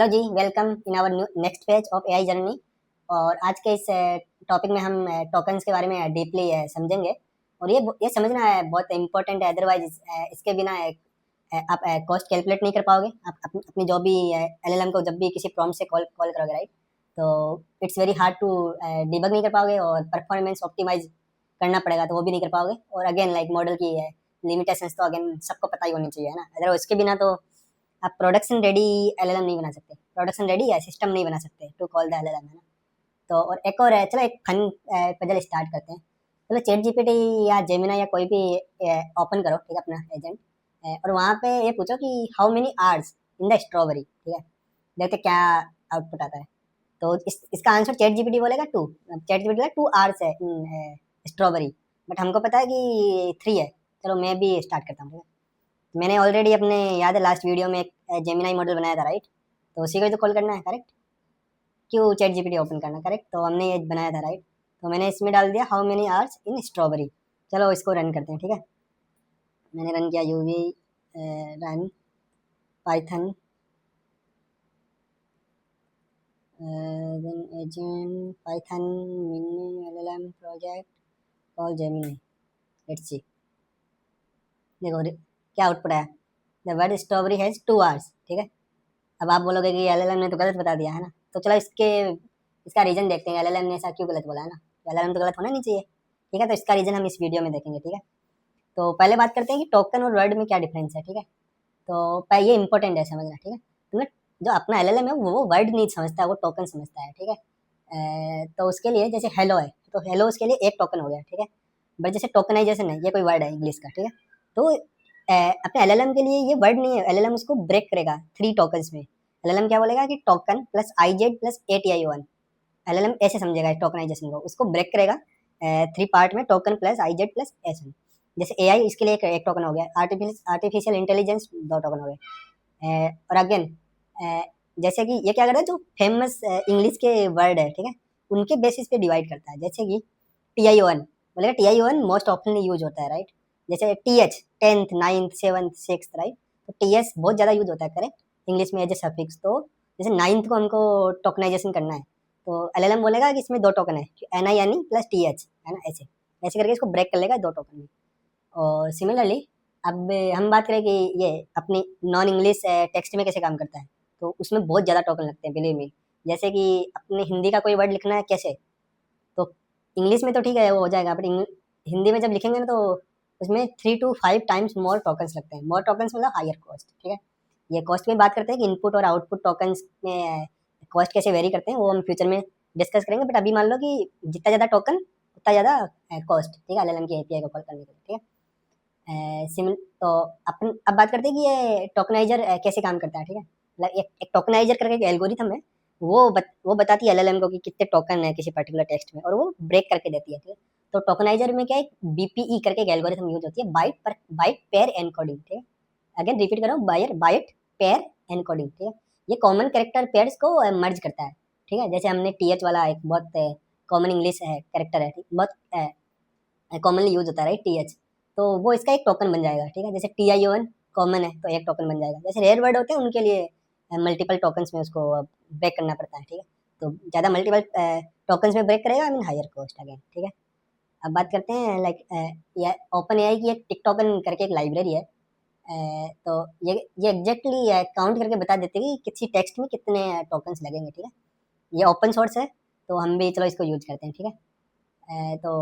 Hello ji, welcome in our next page of AI journey. और आज के इस टॉपिक में हम टोकन्स के बारे में डीपली समझेंगे। और ये समझना है बहुत इम्पोर्टेंट है, अदरवाइज इसके बिना आप कॉस्ट कैलकुलेट नहीं कर पाओगे। आप अपनी जो भी एलएलएम को जब भी किसी प्रॉम्प्ट से कॉल कॉल करोगे, राइट, तो it's very hard to debug नहीं कर पाओगे और परफॉर्मेंस ऑप्टिमाइज करना पड़ेगा, तो वो भी नहीं कर पाओगे। और अगेन लाइक मॉडल की लिमिटेशंस तो अगेन सबको पता ही होनी चाहिए, है ना। अगर उसके बिना तो आप प्रोडक्शन रेडी एलएलएम नहीं बना सकते, प्रोडक्शन रेडी या सिस्टम नहीं बना सकते टू कॉल द एलएलएम, है ना। तो और एक और है, चलो एक फन पजल स्टार्ट करते हैं। चलो चैट जीपीटी या जेमिना या कोई भी ओपन करो, ठीक है, अपना एजेंट, और वहाँ पे ये पूछो कि how many R's in the strawberry, ठीक है। देखते क्या आउटपुट आता है। तो इसका आंसर चैट जीपीटी बोलेगा 2। चैट जीपीटी बोलेगा 2 आवर्स है इन स्ट्रॉबेरी, बट हमको पता है कि 3 है। चलो मैं भी स्टार्ट करता हूँ, ठीक है। मैंने ऑलरेडी अपने याद है लास्ट वीडियो में एक जेमिनाई मॉडल बनाया था, राइट। तो उसी को ही तो कॉल करना है, करेक्ट। क्यों चैट जीपीटी ओपन करना, करेक्ट। तो हमने ये बनाया था, राइट। तो मैंने इसमें डाल दिया how many R's in strawberry. चलो इसको रन करते हैं, ठीक है। मैंने रन किया UV run Python then agent Python mini LLM project call Gemini. Let's see, देखो क्या आउटपुट आया। The word strawberry has 2 R's, ठीक है। अब आप बोलोगे कि एलएलएम ने तो गलत बता दिया, है ना। तो चलो इसका रीजन देखते हैं, एलएलएम ने ऐसा क्यों गलत बोला, है ना। एलएलएम तो गलत होना नहीं चाहिए, ठीक है। तो इसका रीजन हम इस वीडियो में देखेंगे, ठीक है। तो पहले बात करते हैं कि टोकन और वर्ड में क्या डिफरेंस है, ठीक है। तो ये इंपॉर्टेंट है समझना, ठीक है। तुमने जो अपना एलएलएम है वो वर्ड नहीं समझता है, वो टोकन समझता है, ठीक है। तो उसके लिए जैसे हेलो है, तो हेलो उसके लिए एक टोकन हो गया, ठीक है। बट जैसे टोकनाइजेशन है, ये कोई वर्ड है इंग्लिश का, ठीक है। तो अपने एलएलएम के लिए ये वर्ड नहीं है, एलएलएम उसको ब्रेक करेगा 3 टोकन्स में। एलएलएम क्या बोलेगा कि token plus IZ plus ATI one. LLM ऐसे समझेगा टोकनाइजेशन को, उसको ब्रेक करेगा 3 पार्ट में, token plus IZ plus S1. जैसे एआई, इसके लिए एक टोकन हो गया। आर्टिफिशियल इंटेलिजेंस 2 टोकन हो गए। और अगेन जैसे कि ये क्या करता है, जो फेमस इंग्लिश के वर्ड है, ठीक है, उनके बेसिस पे डिवाइड करता है। जैसे कि टीआई1 बोलेगा, टीआई1 मोस्ट ऑफन यूज होता है, राइट। जैसे TH 10th 9th 7th 6th, right. तो टीएस बहुत ज़्यादा यूज होता है, करेक्ट, इंग्लिश में एज ए सफिक्स। तो जैसे 9th को हमको टोकनाइजेशन करना है, तो एलएलएम बोलेगा कि इसमें 2 टोकन है, N I N E plus T H, है ना। ऐसे ऐसे करके इसको ब्रेक कर लेगा 2 टोकन में। और सिमिलरली अब हम बात करें कि ये अपनी नॉन इंग्लिश टेक्स्ट में कैसे काम करता है, तो उसमें बहुत ज़्यादा टोकन लगते हैं, बिलीव मी। जैसे कि अपने हिंदी का कोई वर्ड लिखना है कैसे, तो इंग्लिश में तो ठीक है वो हो जाएगा, बट हिंदी में जब लिखेंगे ना, तो उसमें 3 to 5 टाइम्स मोर टोकन्स लगते हैं। मोर टोकन्स मतलब हायर कॉस्ट, ठीक है। ये कॉस्ट की बात करते हैं कि इनपुट और आउटपुट टोकन्स में कॉस्ट कैसे वेरी करते हैं, वो हम फ्यूचर में डिस्कस करेंगे। बट अभी मान लो कि जितना ज़्यादा टोकन उतना ज़्यादा कॉस्ट, ठीक है, एलएलएम की एपीआई को कॉल करने के लिए, ठीक है। सिमिल तो अपन अब बात करते हैं कि ये टोकनाइजर कैसे काम करता है, ठीक है। मतलब एक टोकनाइजर करके एक एल्गोरिथम है, वो बताती है एलएलएम को कि कितने टोकन है किसी पर्टिकुलर टेक्स्ट में, और वो ब्रेक करके देती है, ठीक है। तो टोकनाइजर में क्या है, बीपीई करके एक एल्गोरिथम यूज होती है, बाइट पेयर एनकोडिंग, ठीक है। अगेन रिपीट करो, बाइट पेयर एनकोडिंग, ठीक है। ये कॉमन कैरेक्टर पेयर्स को मर्ज करता है, ठीक है। जैसे हमने टीएच वाला एक बहुत कॉमन इंग्लिश है कैरेक्टर है, बहुत कॉमनली यूज होता है, राइट, टीएच। तो वो इसका एक टोकन बन जाएगा, ठीक है। जैसे टीआई1 कॉमन है, तो एक टोकन बन जाएगा। जैसे रेयर वर्ड होते हैं उनके लिए मल्टीपल टोकन्स में उसको ब्रेक करना पड़ता है, ठीक है। तो ज़्यादा मल्टीपल टोकन्स में ब्रेक करेगा, I mean higher cost again, ठीक है। अब बात करते हैं लाइक ये ओपन एआई की एक टिक टोकन करके एक लाइब्रेरी है। तो ये एग्जैक्टली काउंट करके बता देते हैं कि किसी टेक्स्ट में कितने टोकन्स लगेंगे, ठीक है। ये ओपन सोर्स है, तो हम भी चलो इसको यूज करते हैं, ठीक है। तो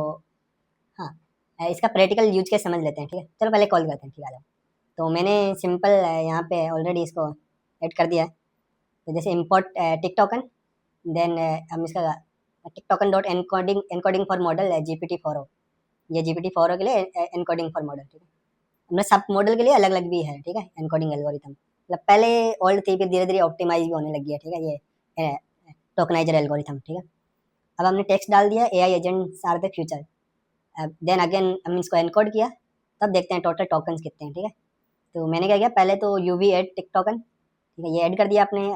हाँ, इसका प्रैक्टिकल यूज के समझ लेते हैं, ठीक है। चलो पहले कॉल करते हैं, ठीक है, आ जाओ। तो मैंने सिंपल यहाँ पे ऑलरेडी इसको ऐड कर दिया है। तो जैसे इम्पोर्ट टिक टोकन, देन हम इसका tiktoken dot encoding encoding for model GPT-4o। ये GPT-4o के लिए एनकोडिंग फॉर मॉडल, ठीक है। हमने सब मॉडल के लिए अलग अलग भी है, ठीक है, एनकोडिंग एल्गोरिथम। मतलब पहले ओल्ड थी, फिर धीरे धीरे ऑप्टिमाइज भी होने लगी है, ठीक है, ये टोकनाइजर एल्गोरिथम, ठीक है। अब हमने टेक्स्ट डाल दिया, AI agents are the future. Then again हम इसको एनकोड किया, तब देखते हैं टोटल टोकन्स कितने हैं, ठीक है। तो मैंने क्या किया, पहले तो यूवी एड टिक टोकन, ठीक है, ये ऐड कर दिया अपने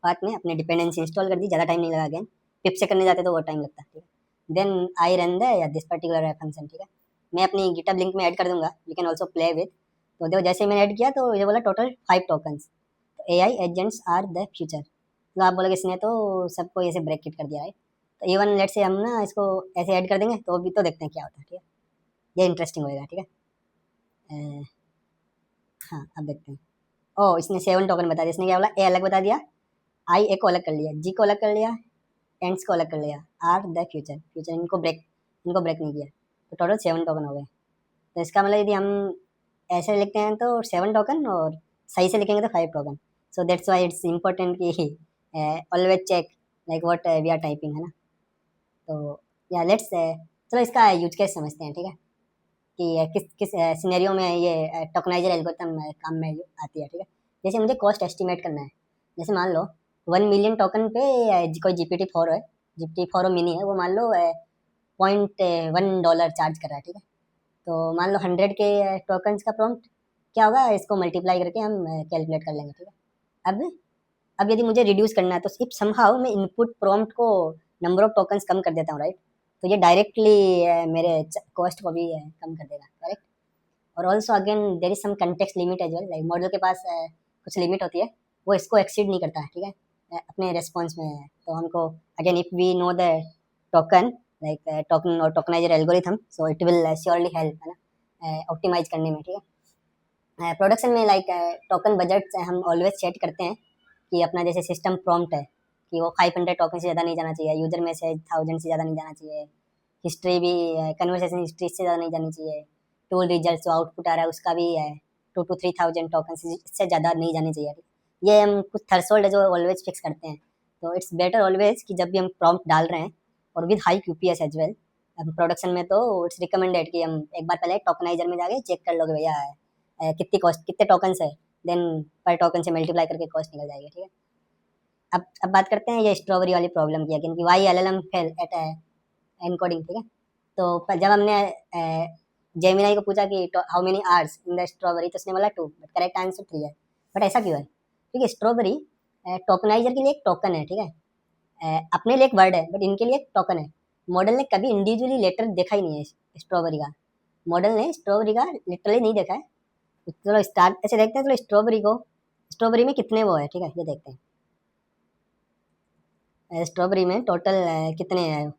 पाथ में, अपने डिपेंडेंसी इंस्टॉल कर दी, ज़्यादा टाइम नहीं लगा। अगेन पिप से करने जाते तो वो टाइम लगता है, ठीक है। देन आई रन द या दिस पर्टिकुलर फंक्शन, ठीक है। मैं अपनी गिटहब लिंक में ऐड कर दूंगा, you can also play with. तो देखो जैसे ही मैंने ऐड किया, तो ये बोला टोटल 5 टोकन्स। तो AI agents are the future. तो आप बोलोगे इसने तो सबको ऐसे ब्रैकेट कर दिया है। तो इवन लेट से हम ना इसको ऐसे ऐड कर देंगे तो भी तो देखते हैं क्या होता है, ठीक है। ये इंटरेस्टिंग होएगा, ठीक है। अ, हाँ अब देखते हैं। ओ इसने 7 टोकन बता दिया। इसने क्या बोला, ए अलग बता दिया, आई ए को अलग कर लिया, जी को अलग कर लिया, एंड्स को अलग कर लिया, आर द फ्यूचर। फ्यूचर इनको ब्रेक नहीं किया, तो टोटल 7 टोकन हो गए। तो इसका मतलब यदि हम ऐसे लिखते हैं तो 7 टोकन, और सही से लिखेंगे तो 5 token. So that's why it's important कि always check like what we are typing, है ना। तो या लेट्स चलो इसका यूज केस समझते हैं, ठीक है, कि किस किस सिनेरियो में ये टोकनाइजर एल्गोरिथम काम में आती है, ठीक है। जैसे मुझे कॉस्ट एस्टिमेट करना है। जैसे मान लो 1 मिलियन टोकन पे कोई GPT-4 है, GPT-4 मिनी है, वो मान लो $0.1 चार्ज कर रहा है, ठीक है। तो मान लो 100 के टोकन्स का प्रॉम्प्ट क्या होगा, इसको मल्टीप्लाई करके हम कैलकुलेट कर लेंगे, ठीक है। अब अब यदि मुझे रिड्यूस करना है तो इफ समहाउ मैं इनपुट प्रॉम्प्ट को नंबर ऑफ टोकन्स कम कर देता हूँ, राइट, तो ये डायरेक्टली मेरे कॉस्ट को भी कम कर देगा, करेक्ट। और also again there is some context limit as well, like model के पास कुछ लिमिट होती है, वो इसको एक्सीड नहीं करता है, ठीक है, अपने रेस्पॉन्स में। तो हमको again if we know the token like token और tokenizer algorithm, so it will surely help, है ना, ऑप्टिमाइज करने में, ठीक है। प्रोडक्शन में लाइक टोकन बजट हम ऑलवेज सेट करते हैं कि अपना जैसे सिस्टम प्रॉम्प्ट है कि वो 500 टोकन से ज़्यादा नहीं जाना चाहिए, यूजर मैसेज 1000 से ज़्यादा नहीं जाना चाहिए, हिस्ट्री भी कन्वर्सेशन हिस्ट्री से ज़्यादा नहीं जानी चाहिए, टूल रिजल्ट जो आउटपुट आ रहा है उसका भी 2 to 3,000 टोकन से इससे ज़्यादा नहीं जानी चाहिए। ये हम कुछ थ्रेशोल्ड है जो ऑलवेज फिक्स करते हैं। तो इट्स बेटर ऑलवेज कि जब भी हम प्रॉम्प्ट डाल रहे हैं और with high QPS as well, अब प्रोडक्शन में तो इट्स रिकमेंडेड कि हम एक बार पहले टोकनाइजर में जाके चेक कर लोगे भैया कितनी कॉस्ट, कितने टोकन है, देन पर टोकन से मल्टीप्लाई करके कॉस्ट निकल जाएगी, ठीक है। अब बात करते हैं ये स्ट्रॉबेरी वाली प्रॉब्लम की, कि why LLM fail at encoding, ठीक है। तो जब हमने जेमिनाई को पूछा कि how many R's in the strawberry, तो उसने बोला 2, बट करेक्ट आंसर 3 है। बट ऐसा क्यों है, क्योंकि स्ट्रॉबेरी टोकनाइजर के लिए एक टोकन है, ठीक है, अपने लिए एक वर्ड है, बट इनके लिए एक टोकन है। मॉडल ने कभी इंडिविजुअली लेटर देखा ही नहीं है स्ट्रॉबेरी का, मॉडल ने स्ट्रॉबेरी का लिटरली नहीं देखा है। तो चलो स्टार्ट ऐसे देखते हैं, चलो स्ट्रॉबेरी में कितने वो है, ठीक है, ये देखते हैं। स्ट्रॉबेरी में टोटल कितने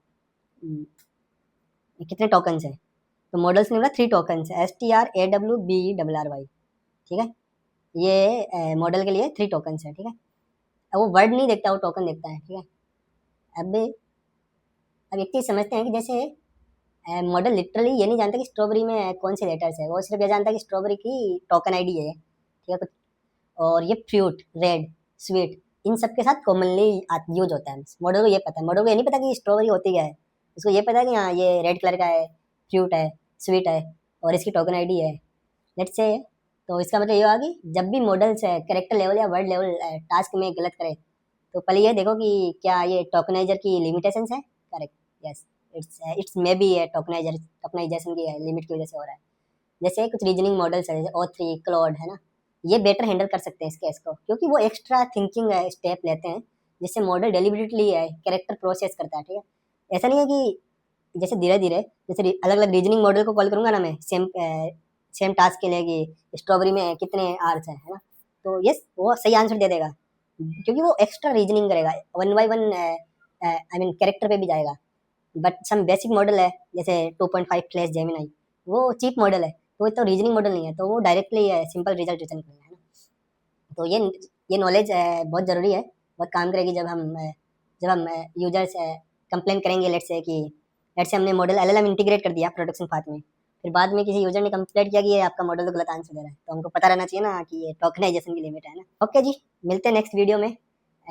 कितने टोकन्स है। तो मॉडल्स ने बोला 3 टोकन्स है, STRAWBERRY, ठीक है। ये मॉडल के लिए 3 टोकन्स है, ठीक है। अब वो वर्ड नहीं देखता, वो टोकन देखता है, ठीक है। अब अब एक चीज़ समझते हैं कि जैसे मॉडल लिटरली ये नहीं जानता कि स्ट्रॉबेरी में कौन से लेटर्स है, वो सिर्फ ये जानता है कि स्ट्रॉबेरी की टोकन ID है, ठीक है। और ये फ्रूट, रेड, स्वीट, इन सब के साथ कॉमनली यूज होता है। मॉडल को ये पता है, मॉडल को ये नहीं पता कि स्ट्रॉबेरी होती क्या है, उसको ये पता है कि हाँ ये रेड कलर का है, फ्रूट है, स्वीट है, और इसकी टोकन ID है, लेट्स से। तो इसका मतलब ये हुआ कि जब भी मॉडल्स कैरेक्टर लेवल या वर्ड लेवल टास्क में गलत करे, तो पहले ये देखो कि क्या ये टोकनाइजर की लिमिटेशंस है, correct, yes, it's maybe tokenization की लिमिट की वजह से हो रहा है। जैसे कुछ रीजनिंग मॉडल्स है, जैसे O3, क्लॉड, है ना, ये बेटर हैंडल कर सकते हैं इस केस को, क्योंकि वो एक्स्ट्रा थिंकिंग स्टेप लेते हैं, जिससे मॉडल डेलिबरेटली कैरेक्टर प्रोसेस करता है, ठीक है। ऐसा नहीं है कि जैसे धीरे धीरे जैसे अलग अलग रीजनिंग मॉडल को कॉल करूंगा ना मैं सेम टास्क के लिए कि स्ट्रॉबेरी में कितने आर्स हैं, है ना, तो यस वो सही आंसर दे देगा, क्योंकि वो एक्स्ट्रा रीजनिंग करेगा, 1 by 1 आई मीन कैरेक्टर पे भी जाएगा। बट सम बेसिक मॉडल है जैसे 2.5 फ्लैश जेमिनाई, वो चीप मॉडल है, तो वो तो रीजनिंग मॉडल नहीं है, तो वो डायरेक्टली सिंपल रिजल्ट रिटर्न करेगा, है ना। तो ये नॉलेज बहुत ज़रूरी है, बहुत काम करेगी जब हम यूजर्स कंप्लेन करेंगे, लेट्स से हमने मॉडल LLM इंटीग्रेट कर दिया प्रोडक्शन पाथ में, फिर बाद में किसी यूजर ने कंप्लेंट किया कि ये आपका मॉडल तो गलत आंसर दे रहा है, तो हमको पता रहना चाहिए ना कि ये टोकनाइजेशन की लिमिट है ना। ओके जी, मिलते हैं नेक्स्ट वीडियो में।